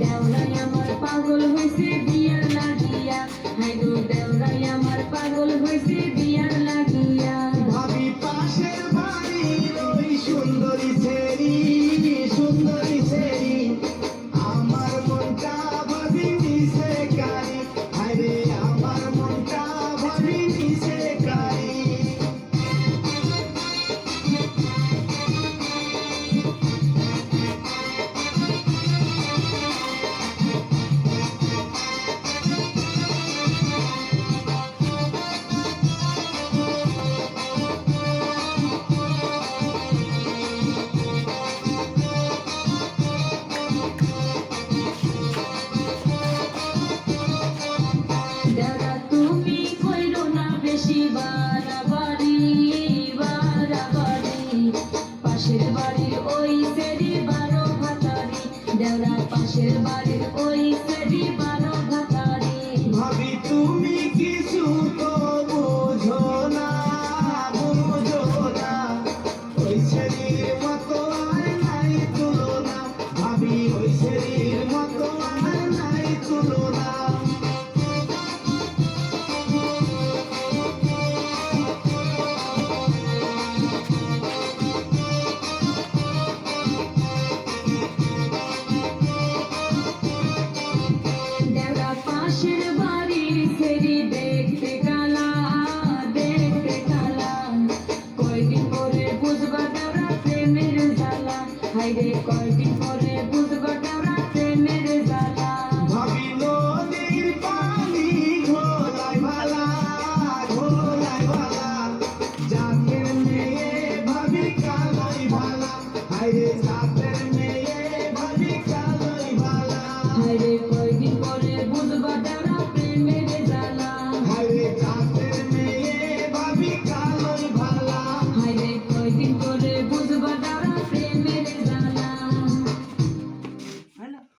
দেওরাই আমার পাগল হইছে বিয়ার লাগিয়া, হাই গো দেওরাই আমার পাগল হইছে বিয়ার লাগিয়া। ভাবি পাশের বাড়ির ওই সুন্দরী ছেড়ি, সুন্দরী ছেড়ি আমার মনটা ভাবি নিছে কারি, আরে আমার মনটা ভাবি নিছে কারি। দেওরা তুমি কইরো না বেশি বাড়াবাড়ি, বাড়াবাড়ি পাশের বাড়ির ওই সেরি 12 ভাতারি, দেওরা পাশের বাড়ির ওই সেরি 12 ভাতারি। ভাবি তুমি কিছু তো বুঝো না, বুঝো না ওই ছেড়ির মতো আর নাই তুলনা, ভাবি ওই ছেড়ির মতো আর নাই তুলনা। দেওরা পাশের বাড়ির সেরি দেখতে কালা, দেখতে কালা কয়দিন পরে বুঝবা দেওরা প্রেমের জ্বালা, হাইরে কয়দিন পরে বুঝবা দেওরা প্রেমের জ্বালা। ভাবি নদীর পানি ঘোলায় ভালা, ঘোলায় ভালা জাতের মেয়ে ভাবি কালাই ভালা, হায়রে জাতের মেয়ে ভাবি কালাই ভালা। হাইরে